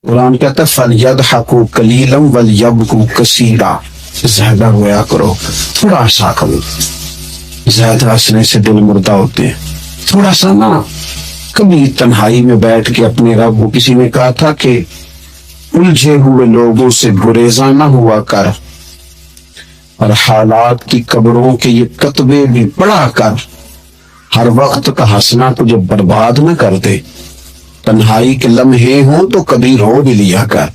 قرآن کہتا ہے فَلْيَضْحَكُوا قَلِيلًا وَلْيَبْكُوا كَثِيرًا، زیادہ رویا کرو، تھوڑا سا کرو، زیادہ ہنسنے سے دل مردہ ہوتے ہیں، تھوڑا سا نا۔ کبھی تنہائی میں بیٹھ کے اپنے رب کو، کسی نے کہا تھا کہ الجھے ہوئے لوگوں سے گریزاں نہ ہوا کر، اور حالات کی قبروں کے یہ کتبے بھی پڑھا کر، ہر وقت کا ہنسنا تجھے برباد نہ کر دے، تنہائی کے لمحے ہوں تو کبھی رو بھی لیا کر۔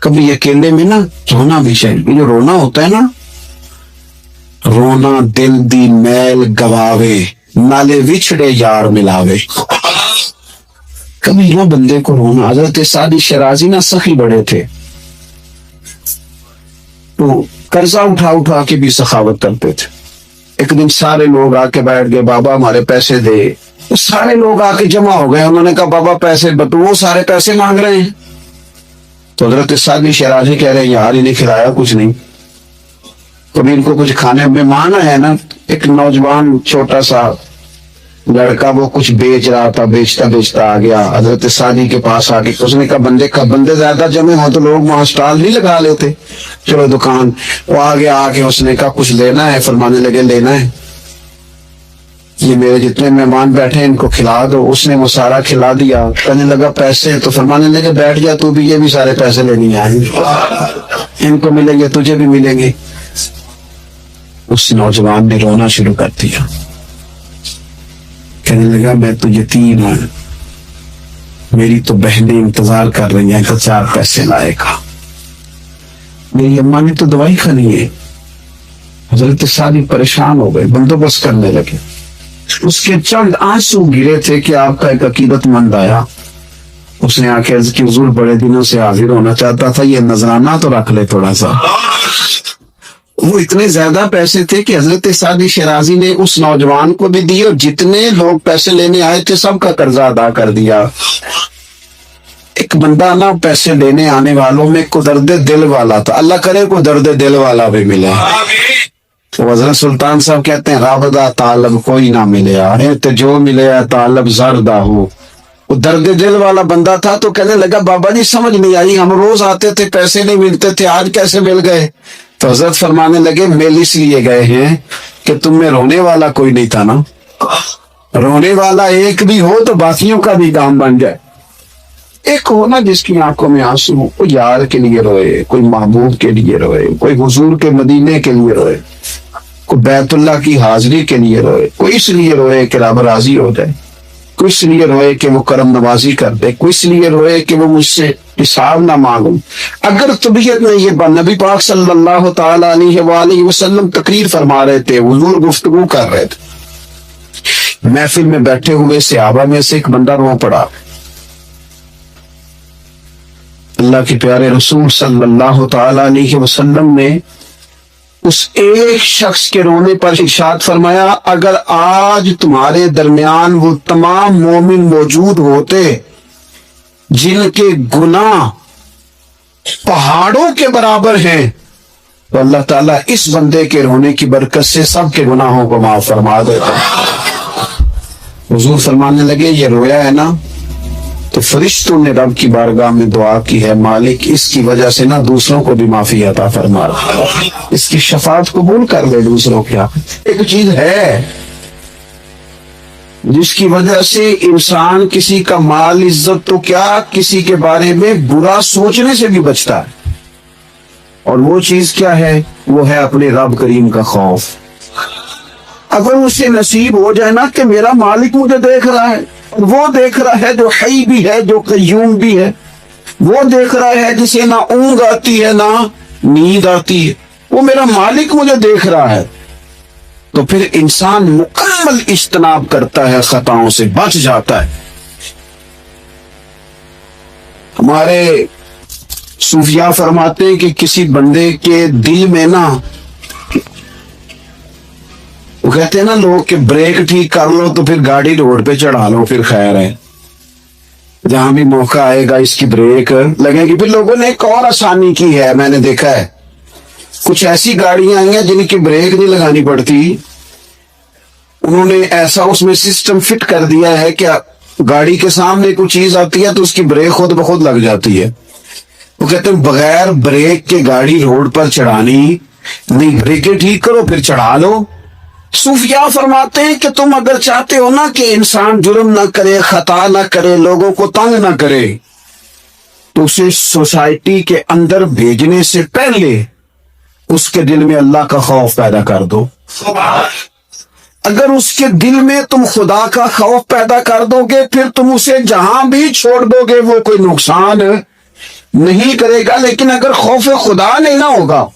کبھی اکیلے میں نا رونا بھی چاہیے۔ یہ جو رونا ہوتا ہے نا، رونا دل دی میل گواوے، نالے وچھڑے یار ملاوے۔ کبھی نا بندے کو رونا۔ حضرت سعدی شیرازی نا سخی بڑے تھے، تو قرضہ اٹھا اٹھا کے بھی سخاوت کرتے تھے۔ ایک دن سارے لوگ آ کے بیٹھ گئے، بابا ہمارے پیسے دے۔ تو سارے لوگ آ کے جمع ہو گئے، انہوں نے کہا بابا پیسے، تو وہ سارے پیسے مانگ رہے ہیں۔ تو حضرت سعدی شیرازی کہہ رہے ہیں یار انہیں کھلایا کچھ نہیں، کبھی ان کو کچھ کھانے میں مانا ہے نا۔ ایک نوجوان چھوٹا سا لڑکا وہ کچھ بیچ رہا تھا، بیچتا بیچتا آ گیا حضرت سعدی کے پاس آ کے، اس نے کہا بندے زیادہ جمع ہو تو لوگ وہاں سٹال نہیں لگا لیتے، چلو دکان۔ وہ آگے آ کے اس نے کہا کچھ لینا ہے؟ فرمانے لگے لینا ہے، یہ میرے جتنے مہمان بیٹھے ہیں ان کو کھلا دو۔ اس نے وہ سارا کھلا دیا۔ کہنے لگا پیسے؟ تو فرمانے لگے بیٹھ جا تو بھی، یہ بھی سارے پیسے لینے آئیں گے، ان کو ملیں گے تجھے بھی ملیں گے۔ اس نوجوان نے رونا شروع کر دیا، کہنے لگا میں تو یتیم ہوں، میری تو بہنیں انتظار کر رہی ہیں کہ 4 پیسے لائے گا، میری اماں نے تو دوائی کھانی ہے۔ حضرت سعدی پریشان ہو گئے، بندوبست کرنے لگے۔ اس کے چند آنسو گرے تھے کہ آپ کا ایک عقیدت مند آیا، اس نے آ کے عرض کی حضور بڑے دنوں سے حاضر ہونا چاہتا تھا، یہ نذرانہ تو رکھ لے تھوڑا سا۔ وہ اتنے زیادہ پیسے تھے کہ حضرت سعدی شیرازی نے اس نوجوان کو بھی دیے، اور جتنے لوگ پیسے لینے آئے تھے سب کا قرضہ ادا کر دیا۔ ایک بندہ نا پیسے لینے آنے والوں میں کو درد دل والا تھا، اللہ کرے کو درد دل والا بھی ملے۔ تو حضرت سلطان صاحب کہتے ہیں رابطہ طالب کوئی نہ ملے، تو جو ملے طالب زردہ ہو۔ وہ درد دل والا بندہ تھا، تو کہنے لگا بابا جی سمجھ نہیں آئی، ہم روز آتے تھے پیسے نہیں ملتے تھے، آج کیسے مل گئے؟ تو حضرت فرمانے لگے مل اس لیے گئے ہیں کہ تم میں رونے والا کوئی نہیں تھا نا، رونے والا ایک بھی ہو تو باقیوں کا بھی کام بن جائے۔ ایک ہو نا جس کی آنکھوں میں آنسو ہو، کوئی یار کے لیے روئے، کوئی محبوب کے لیے روئے، کوئی حضور کے مدینے کے لیے روئے، کوئی بیت اللہ کی حاضری کے لیے روئے، کوئی اس لیے روئے کہ رب راضی ہو جائے، کوئی اس لیے روئے کہ وہ کرم نوازی کر دے، کوئی اس لیے روئے کہ وہ مجھ سے حساب نہ مانگوں۔ اگر طبیعت میں یہ نبی پاک صلی اللہ تعالی علیہ وآلہ وسلم تقریر فرما رہے تھے، حضور گفتگو کر رہے تھے، محفل میں بیٹھے ہوئے صحابہ میں سے ایک بندہ رو پڑا، اللہ کے پیارے رسول صلی اللہ تعالی علیہ وسلم نے اس ایک شخص کے رونے پر ارشاد فرمایا اگر آج تمہارے درمیان وہ تمام مومن موجود ہوتے جن کے گناہ پہاڑوں کے برابر ہیں تو اللہ تعالیٰ اس بندے کے رونے کی برکت سے سب کے گناہوں کو معاف فرما دیتا۔ حضور فرمانے لگے یہ رویا ہے نا تو فرشتوں نے رب کی بارگاہ میں دعا کی ہے مالک اس کی وجہ سے نا دوسروں کو بھی معافی عطا فرما، اس کی شفاعت قبول کر لے دوسروں کیا۔ ایک چیز ہے جس کی وجہ سے انسان کسی کا مال عزت تو کیا کسی کے بارے میں برا سوچنے سے بھی بچتا ہے، اور وہ چیز کیا ہے؟ وہ ہے اپنے رب کریم کا خوف۔ اگر اسے نصیب ہو جائے نا کہ میرا مالک مجھے دیکھ رہا ہے، وہ دیکھ رہا ہے جو حی بھی ہے جو قیوم بھی ہے، وہ دیکھ رہا ہے جسے نہ اونگ آتی ہے نہ نیند آتی ہے، وہ میرا مالک مجھے دیکھ رہا ہے، تو پھر انسان مکمل اجتناب کرتا ہے، خطاؤں سے بچ جاتا ہے۔ ہمارے صوفیاء فرماتے ہیں کہ کسی بندے کے دل میں نا، وہ کہتے ہیں نا لوگ کہ بریک ٹھیک کر لو تو پھر گاڑی روڈ پہ چڑھا لو پھر خیر ہے، جہاں بھی موقع آئے گا اس کی بریک لگے گی۔ پھر لوگوں نے ایک اور آسانی کی ہے، میں نے دیکھا ہے کچھ ایسی گاڑیاں آئی ہیں جن کی بریک نہیں لگانی پڑتی، انہوں نے ایسا اس میں سسٹم فٹ کر دیا ہے کہ گاڑی کے سامنے کوئی چیز آتی ہے تو اس کی بریک خود بخود لگ جاتی ہے. وہ کہتے ہیں بغیر بریک کے گاڑی روڈ پر چڑھانی نہیں، بریکیں ٹھیک کرو پھر چڑھا لو. صوفیاء فرماتے ہیں کہ تم اگر چاہتے ہو نا کہ انسان جرم نہ کرے، خطا نہ کرے، لوگوں کو تنگ نہ کرے، تو اسے سوسائٹی کے اندر بھیجنے سے پہلے اس کے دل میں اللہ کا خوف پیدا کر دو. اگر اس کے دل میں تم خدا کا خوف پیدا کر دو گے، پھر تم اسے جہاں بھی چھوڑ دو گے وہ کوئی نقصان نہیں کرے گا. لیکن اگر خوف خدا نہیں نہ ہوگا،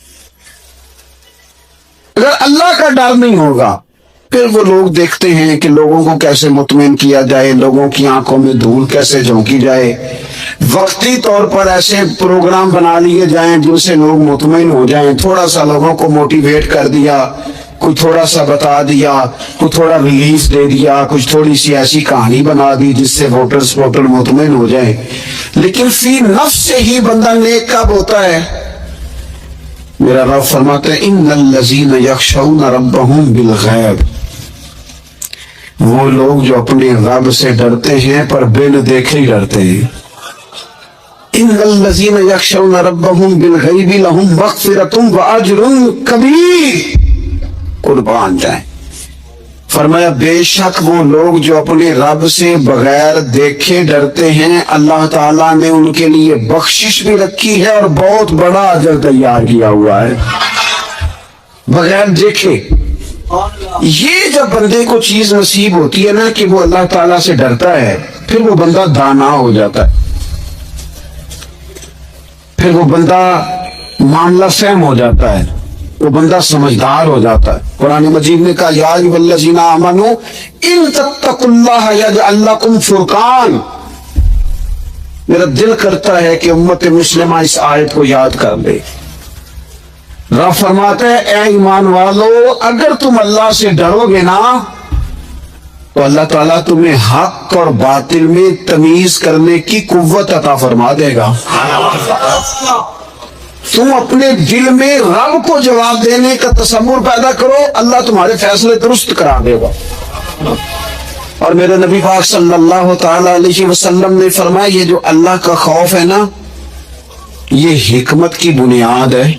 اگر اللہ کا ڈر نہیں ہوگا، پھر وہ لوگ دیکھتے ہیں کہ لوگوں کو کیسے مطمئن کیا جائے، لوگوں کی آنکھوں میں دھول کیسے جھونکی جائے، وقتی طور پر ایسے پروگرام بنا لیے جائیں جن سے لوگ مطمئن ہو جائیں. تھوڑا سا لوگوں کو موٹیویٹ کر دیا، کوئی تھوڑا سا بتا دیا، کوئی تھوڑا ریلیف دے دیا، کچھ تھوڑی سی ایسی کہانی بنا دی جس سے ووٹر مطمئن ہو جائیں. لیکن فی نفس سے ہی بندہ نیک کب ہوتا ہے؟ میرا رب فرماتا ہے ان الذین یخشون ربہم بالغیب، وہ لوگ جو اپنے رب سے ڈرتے ہیں پر بن دیکھے ہی ڈرتے ہیں. ان الذین یخشون ربہم بالغیب لہم مغفرۃ واجر کبیر. قربان جائیں. فرمایا بے شک وہ لوگ جو اپنے رب سے بغیر دیکھے ڈرتے ہیں، اللہ تعالیٰ نے ان کے لیے بخشش بھی رکھی ہے اور بہت بڑا اجر تیار کیا ہوا ہے بغیر دیکھے. یہ جب بندے کو چیز نصیب ہوتی ہے نا کہ وہ اللہ تعالیٰ سے ڈرتا ہے، پھر وہ بندہ دانا ہو جاتا ہے، پھر وہ بندہ معاملہ فہم ہو جاتا ہے، وہ بندہ سمجھدار ہو جاتا ہے. قرآن مجید نے کہا یا ایھا الذین آمنوا ان تتقوا اللہ یجعل لکم فرقان. میرا دل کرتا ہے کہ امت مسلمہ اس آیت کو یاد کر لے. رب فرماتا ہے اے ایمان والو، اگر تم اللہ سے ڈرو گے نا تو اللہ تعالیٰ تمہیں حق اور باطل میں تمیز کرنے کی قوت عطا فرما دے گا. تم اپنے دل میں رب کو جواب دینے کا تصور پیدا کرو، اللہ تمہارے فیصلے درست کرا دے گا. اور میرے نبی پاک صلی اللہ تعالی علیہ وسلم نے فرمایا یہ جو اللہ کا خوف ہے نا، یہ حکمت کی بنیاد ہے،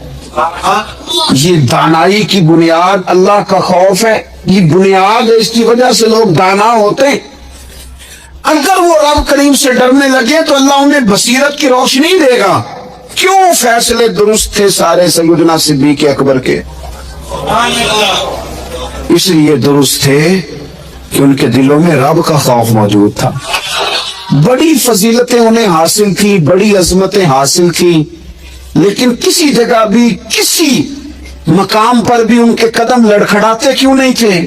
یہ دانائی کی بنیاد. اللہ کا خوف ہے، یہ بنیاد ہے، اس کی وجہ سے لوگ دانا ہوتے ہیں. اگر وہ رب کریم سے ڈرنے لگے تو اللہ انہیں بصیرت کی روشنی دے گا. کیوں فیصلے درست تھے سارے سیدنا صدیق اکبر کے؟ اس لیے درست تھے کہ ان کے دلوں میں رب کا خوف موجود تھا. بڑی فضیلتیں انہیں حاصل تھی، بڑی عظمتیں حاصل تھی، لیکن کسی جگہ بھی کسی مقام پر بھی ان کے قدم لڑکھڑاتے کیوں نہیں تھے؟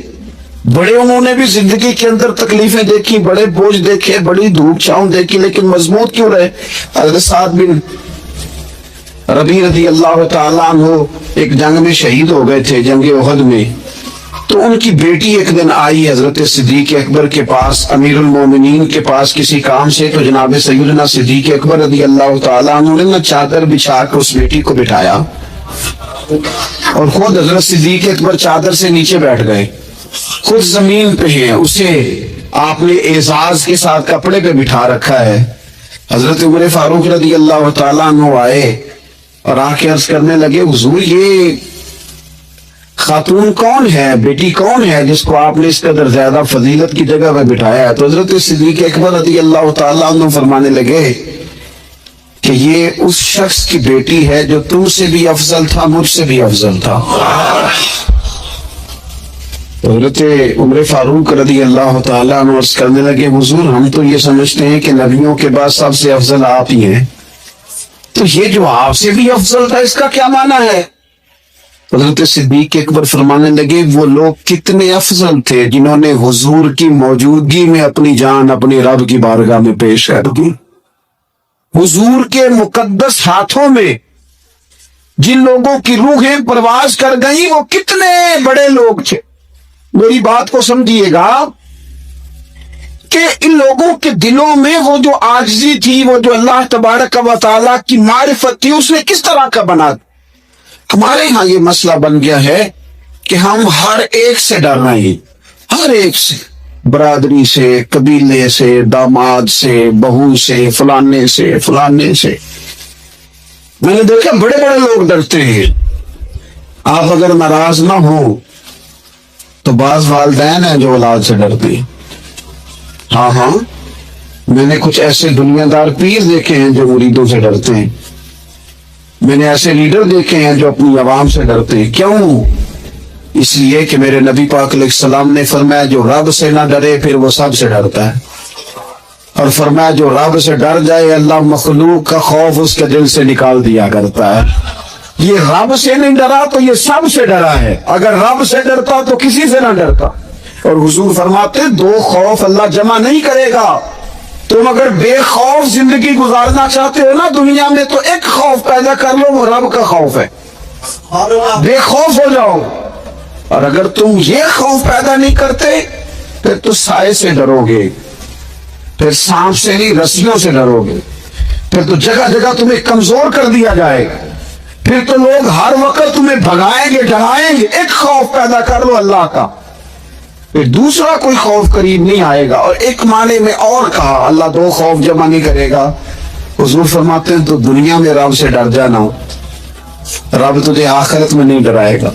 بڑے انہوں نے بھی زندگی کے اندر تکلیفیں دیکھی، بڑے بوجھ دیکھے، بڑی دھوپ چھاؤں دیکھی، لیکن مضبوط کیوں رہے؟ حضرت سعد بن ربیع رضی اللہ تعالیٰ عنہ ایک جنگ میں شہید ہو گئے تھے، جنگ احد میں. تو ان کی بیٹی ایک دن آئی حضرت صدیق اکبر کے پاس، امیر المومنین کے پاس کسی کام سے. تو جناب سیدنا صدیق اکبر رضی اللہ تعالیٰ عنہ نے چادر بچھا کر اس بیٹی کو بٹھایا اور خود حضرت صدیق اکبر چادر سے نیچے بیٹھ گئے، خود زمین پہ ہیں. اسے آپ نے اعزاز کے ساتھ کپڑے پہ بٹھا رکھا ہے. حضرت عمر فاروق رضی اللہ تعالیٰ عنہ آئے اور آ کے عرض کرنے لگے حضور یہ خاتون کون ہے، بیٹی کون ہے جس کو آپ نے اس قدر زیادہ فضیلت کی جگہ پہ بٹھایا ہے؟ تو حضرت صدیق اکبر رضی اللہ تعالیٰ عنہ فرمانے لگے کہ یہ اس شخص کی بیٹی ہے جو تم سے بھی افضل تھا، مجھ سے بھی افضل تھا. حضرت عمر فاروق رضی اللہ تعالیٰ عنہ عرض کرنے لگے حضور ہم تو یہ سمجھتے ہیں کہ نبیوں کے بعد سب سے افضل آپ ہی ہیں، تو یہ جو آپ سے بھی افضل تھا اس کا کیا معنی ہے؟ حضرت صدیق اکبر فرمانے لگے وہ لوگ کتنے افضل تھے جنہوں نے حضور کی موجودگی میں اپنی جان اپنے رب کی بارگاہ میں پیش کر دی. حضور کے مقدس ہاتھوں میں جن لوگوں کی روحیں پرواز کر گئیں وہ کتنے بڑے لوگ تھے. میری بات کو سمجھیے گا کہ ان لوگوں کے دلوں میں وہ جو عاجزی تھی، وہ جو اللہ تبارک و تعالیٰ کی معرفت تھی، اس نے کس طرح کا بنا. ہمارے ہاں یہ مسئلہ بن گیا ہے کہ ہم ہر ایک سے ڈر رہے ہیں، ہر ایک سے. برادری سے، قبیلے سے، داماد سے، بہو سے، فلانے سے، فلانے سے. میں نے دیکھا بڑے بڑے لوگ ڈرتے ہیں. آپ اگر ناراض نہ ہو تو بعض والدین ہیں جو اولاد سے ڈرتے ہیں. ہاں میں نے کچھ ایسے دنیا دار پیر دیکھے ہیں جو مریدوں سے ڈرتے ہیں. میں نے ایسے لیڈر دیکھے ہیں جو اپنی عوام سے ڈرتے ہیں. کیوں؟ اس لیے کہ میرے نبی پاک علیہ السلام نے فرمایا جو رب سے نہ ڈرے پھر وہ سب سے ڈرتا ہے. اور فرمایا جو رب سے ڈر جائے اللہ مخلوق کا خوف اس کے دل سے نکال دیا کرتا ہے. یہ رب سے نہیں ڈرا تو یہ سب سے ڈرا ہے. اگر رب سے ڈرتا تو کسی سے نہ ڈرتا. اور حضور فرماتے دو خوف اللہ جمع نہیں کرے گا. تم اگر بے خوف زندگی گزارنا چاہتے ہو نا دنیا میں تو ایک خوف پیدا کر لو، وہ رب کا خوف ہے. بے خوف ہو جاؤ. اور اگر تم یہ خوف پیدا نہیں کرتے پھر تو سائے سے ڈرو گے، پھر سانپ سے نہیں رسیوں سے ڈرو گے، پھر تو جگہ جگہ تمہیں کمزور کر دیا جائے گا، پھر تو لوگ ہر وقت تمہیں بھگائیں گے ڈرائیں گے. ایک خوف پیدا کر لو اللہ کا، پھر دوسرا کوئی خوف قریب نہیں آئے گا. اور ایک معنی میں اور کہا اللہ دو خوف جمع نہیں کرے گا. حضور فرماتے ہیں تو دنیا میں رب سے ڈر جانا، رب تجھے آخرت میں نہیں ڈرائے گا.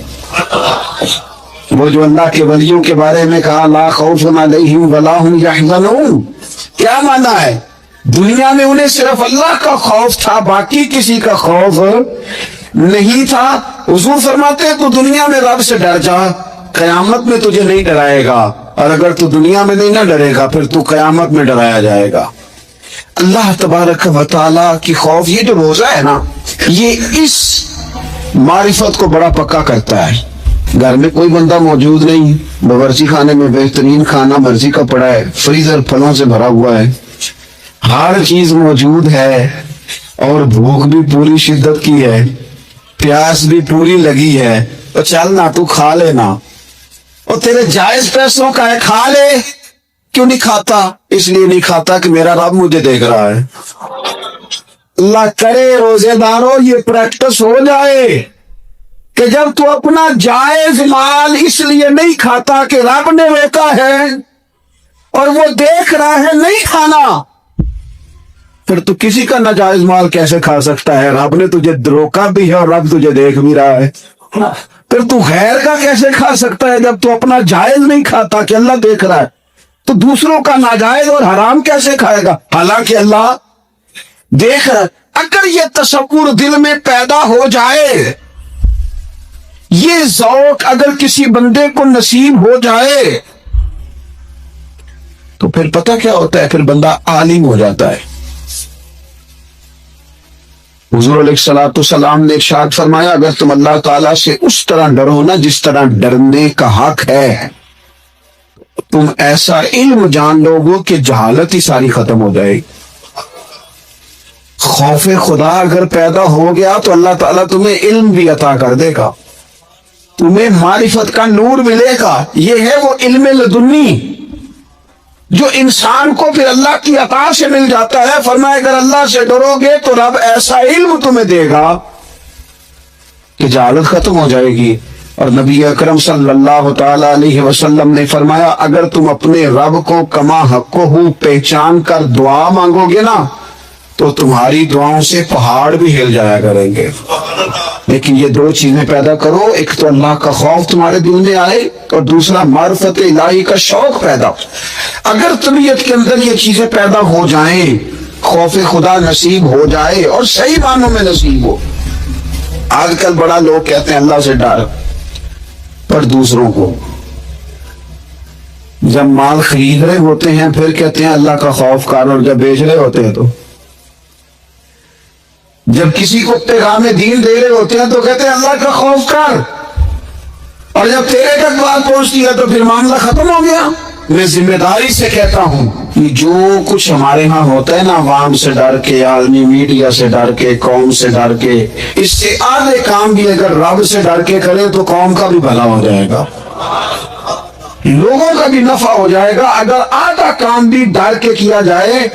وہ جو اللہ کے ولیوں کے بارے میں کہا لا خوف علیہم ولا هم یحزنون، کیا معنی ہے؟ دنیا میں انہیں صرف اللہ کا خوف تھا، باقی کسی کا خوف نہیں تھا. حضور فرماتے ہیں تو دنیا میں رب سے ڈر جا، قیامت میں تجھے نہیں ڈرائے گا. اور اگر تو دنیا میں نہیں نہ ڈرے گا پھر تو قیامت میں ڈرایا جائے گا. اللہ تبارک و تعالیٰ کی خوف، یہ جو روزہ ہے نا یہ اس معرفت کو بڑا پکا کرتا ہے. گھر میں کوئی بندہ موجود نہیں، باورچی خانے میں بہترین کھانا مرضی کا پڑا ہے، فریزر پھلوں سے بھرا ہوا ہے، ہر چیز موجود ہے، اور بھوک بھی پوری شدت کی ہے، پیاس بھی پوری لگی ہے. تو چل نہ تو کھا لینا، اور تیرے جائز پیسوں کا ہے، کھا لے. کیوں نہیں کھاتا؟ اس لیے نہیں کھاتا کہ میرا رب مجھے دیکھ رہا ہے. اللہ کرے روزے داروں یہ پریکٹس ہو جائے کہ جب تو اپنا جائز مال اس لیے نہیں کھاتا کہ رب نے روکا ہے اور وہ دیکھ رہا ہے نہیں کھانا، پھر تو کسی کا ناجائز مال کیسے کھا سکتا ہے؟ رب نے تجھے روکا بھی ہے اور رب تجھے دیکھ بھی رہا ہے. پھر تو غیر کا کیسے کھا سکتا ہے جب تو اپنا جائز نہیں کھاتا کہ اللہ دیکھ رہا ہے؟ تو دوسروں کا ناجائز اور حرام کیسے کھائے گا حالانکہ اللہ دیکھ رہا ہے؟ اگر یہ تصور دل میں پیدا ہو جائے، یہ ذوق اگر کسی بندے کو نصیب ہو جائے تو پھر پتہ کیا ہوتا ہے؟ پھر بندہ عالم ہو جاتا ہے. حضور علیہ الصلوۃ والسلام نے ارشاد فرمایا اگر تم اللہ تعالیٰ سے اس طرح ڈرو نا جس طرح ڈرنے کا حق ہے، تم ایسا علم جان لو گو کہ جہالت ہی ساری ختم ہو جائے گی. خوف خدا اگر پیدا ہو گیا تو اللہ تعالیٰ تمہیں علم بھی عطا کر دے گا، تمہیں معرفت کا نور ملے گا. یہ ہے وہ علم لدنی جو انسان کو پھر اللہ کی عطا سے مل جاتا ہے. فرمایا اگر اللہ سے ڈرو گے تو رب ایسا علم تمہیں دے گا کہ جہالت ختم ہو جائے گی. اور نبی اکرم صلی اللہ تعالی علیہ وسلم نے فرمایا اگر تم اپنے رب کو کما حقہ پہچان کر دعا مانگو گے نا تو تمہاری دعاؤں سے پہاڑ بھی ہل جایا کریں گے. لیکن یہ دو چیزیں پیدا کرو، ایک تو اللہ کا خوف تمہارے دل میں آئے اور دوسرا معرفت الہی کا شوق پیدا. اگر طبیعت کے اندر یہ چیزیں پیدا ہو جائیں، خوف خدا نصیب ہو جائے اور صحیح معنوں میں نصیب ہو. آج کل بڑا لوگ کہتے ہیں اللہ سے ڈر، پر دوسروں کو جب مال خرید رہے ہوتے ہیں پھر کہتے ہیں اللہ کا خوف کر، اور جب بیچ رہے ہوتے ہیں تو جب کسی کو پیغام دین دے رہے ہوتے ہیں تو کہتے ہیں اللہ کا خوف کر، اور جب تیرے تک بات پہنچتی ہے تو پھر معاملہ ختم ہو گیا. میں ذمہ داری سے کہتا ہوں کہ جو کچھ ہمارے ہاں ہوتا ہے نا عوام سے ڈر کے، عالمی میڈیا سے ڈر کے، قوم سے ڈر کے، اس سے آدھے کام بھی اگر رب سے ڈر کے کرے تو قوم کا بھی بھلا ہو جائے گا، لوگوں کا بھی نفع ہو جائے گا. اگر آدھا کام بھی ڈر کے کیا جائے،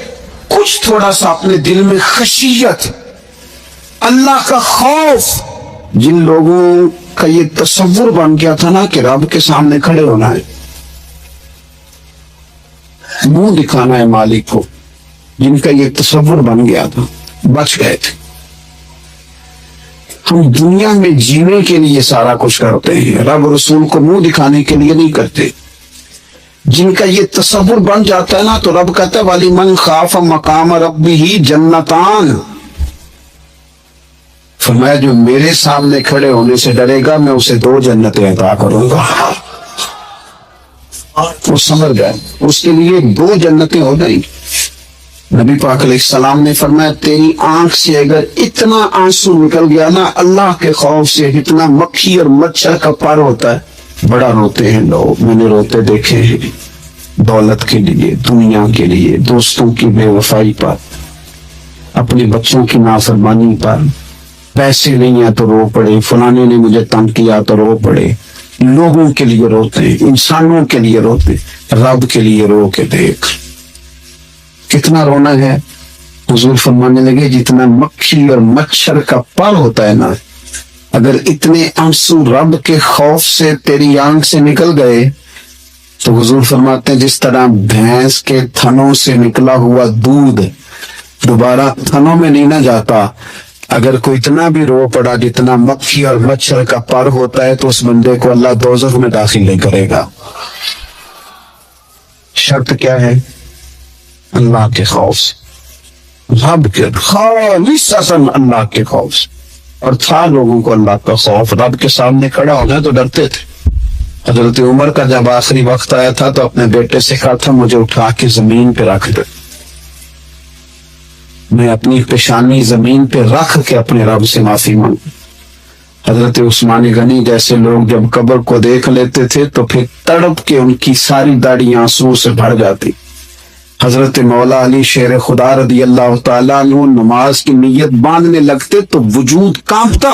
کچھ تھوڑا سا اپنے دل میں خشیت، اللہ کا خوف. جن لوگوں کا یہ تصور بن گیا تھا نا کہ رب کے سامنے کھڑے ہونا ہے، منہ دکھانا ہے مالک کو، جن کا یہ تصور بن گیا تھا، بچ گئے تھے۔ ہم دنیا میں جینے کے لیے سارا کچھ کرتے ہیں، رب رسول کو منہ دکھانے کے لیے نہیں کرتے۔ جن کا یہ تصور بن جاتا ہے نا، تو رب کہتا ہے وَلِمَنْ خَافَ مَقَامَ رَبِّهِ جَنَّتَانِ، فرمایا جو میرے سامنے کھڑے ہونے سے ڈرے گا میں اسے 2 جنتیں عطا کروں گا۔ وہ سمجھ گئے، اس کے لیے 2 جنتیں ہو گئی۔ نبی پاک علیہ السلام نے فرمایا تیری آنکھ سے اگر اتنا آنسو نکل گیا نا اللہ کے خوف سے، جتنا مکھی اور مچھر کا پر ہوتا ہے، بڑا روتے ہیں لوگ، میں نے روتے دیکھے ہیں، دولت کے لیے، دنیا کے لیے، دوستوں کی بے وفائی پر، اپنے بچوں کی نافرمانی پر، پیسے نہیں ہے تو رو پڑے، فلانے نے مجھے تنگ کیا تو رو پڑے۔ لوگوں کے لیے روتے ہیں، انسانوں کے لیے روتے، رب کے لیے رو کے دیکھ کتنا رونا ہے۔ حضور فرمانے لگے جتنا مکھی اور مچھر کا پر ہوتا ہے نا، اگر اتنے آنسو رب کے خوف سے تیری آنکھ سے نکل گئے تو حضور فرماتے ہیں جس طرح بھینس کے تھنوں سے نکلا ہوا دودھ دوبارہ تھنوں میں نہیں نہ جاتا، اگر کوئی اتنا بھی رو پڑا جتنا مکھی اور مچھر کا پر ہوتا ہے تو اس بندے کو اللہ دوزخ میں داخل نہیں کرے گا۔ شرط کیا ہے؟ اللہ کے خوف سے، رب کے خالص اللہ کے خوف سے۔ اور تھا لوگوں کو اللہ کا خوف، رب کے سامنے کھڑا ہونا تو ڈرتے تھے۔ حضرت عمر کا جب آخری وقت آیا تھا تو اپنے بیٹے سے کہا تھا مجھے اٹھا کے زمین پہ رکھ دے، میں اپنی پیشانی زمین پہ رکھ کے اپنے رب سے معافی مانگوں۔ حضرت عثمان غنی جیسے لوگ جب قبر کو دیکھ لیتے تھے تو پھر تڑپ کے ان کی ساری داڑھی آنسو سے بھر جاتی۔ حضرت مولا علی شیر خدا رضی اللہ تعالیٰ عنہ نماز کی نیت باندھنے لگتے تو وجود کانپتا،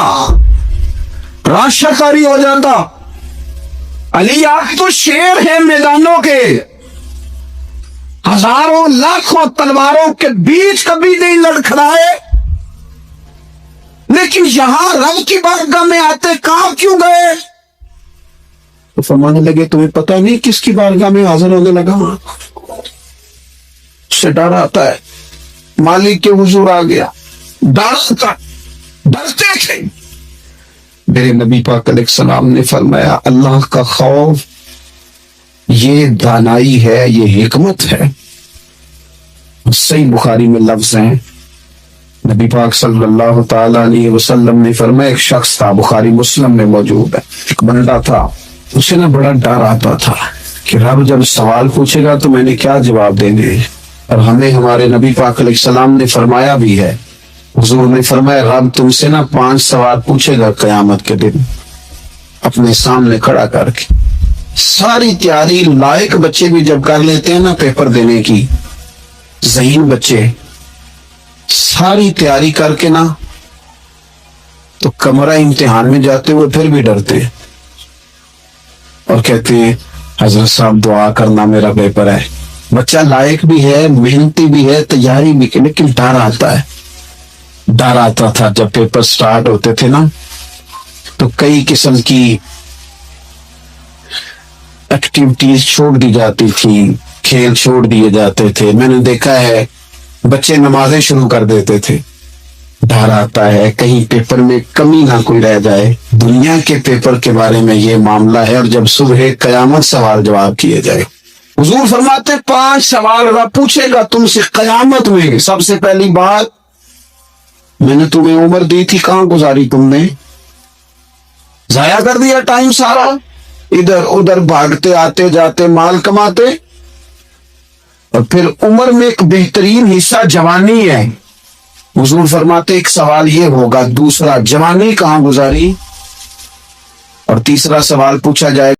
راشا کاری ہو جاتا۔ علی آپ تو شیر ہیں میدانوں کے، ہزاروں لاکھوں تلواروں کے بیچ کبھی نہیں لڑکھڑائے، لیکن یہاں رب کی بارگاہ میں آتے کہاں کیوں گئے؟ تو فرمانے لگے تمہیں پتہ نہیں کس کی بارگاہ میں حاضر ہونے لگا؟ سے ڈر آتا ہے، مالک کے حضور آ گیا، ڈرتے تھے۔ میرے نبی پاک علیہ السلام نے فرمایا اللہ کا خوف یہ دانائی ہے، یہ حکمت ہے۔ صحیح بخاری میں لفظ ہیں، نبی پاک صلی اللہ تعالی علیہ وسلم نے فرمایا ایک شخص تھا، بخاری مسلم میں موجود ہے، ایک بندہ تھا، اسے نا بڑا ڈر آتا تھا کہ رب جب سوال پوچھے گا تو میں نے کیا جواب دینے، اور ہمیں ہمارے نبی پاک علیہ السلام نے فرمایا بھی ہے، حضور نے فرمایا رب تم سے نا 5 سوال پوچھے گا قیامت کے دن اپنے سامنے کھڑا کر کے۔ ساری تیاری لائق بچے بھی جب کر لیتے ہیں نا پیپر دینے کی، ذہین بچے ساری تیاری کر کے نا تو کمرہ امتحان میں جاتے ہوئے پھر بھی ڈرتے ہیں اور کہتے ہیں حضرت صاحب دعا کرنا میرا پیپر ہے۔ بچہ لائق بھی ہے، محنتی بھی ہے، تیاری بھی کی، لیکن ڈر آتا ہے۔ ڈر آتا تھا جب پیپر سٹارٹ ہوتے تھے نا تو کئی قسم کی ایکٹیویٹیز چھوڑ دی جاتی تھی، کھیل چھوڑ دیے جاتے تھے۔ میں نے دیکھا ہے بچے نمازیں شروع کر دیتے تھے، ڈر آتا ہے کہیں پیپر میں کمی نہ کوئی رہ جائے۔ دنیا کے پیپر کے بارے میں یہ معاملہ ہے، اور جب صبح قیامت سوال جواب کیے جائے، حضور فرماتے 5 سوال رب پوچھے گا تم سے قیامت میں۔ سب سے پہلی بات، میں نے تمہیں عمر دی تھی کہاں گزاری تم نے؟ ضائع کر دیا ٹائم سارا، ادھر ادھر بھاگتے آتے جاتے مال کماتے۔ اور پھر عمر میں ایک بہترین حصہ جوانی ہے، حضور فرماتے ایک سوال یہ ہوگا، دوسرا جوانی کہاں گزاری، اور تیسرا سوال پوچھا جائے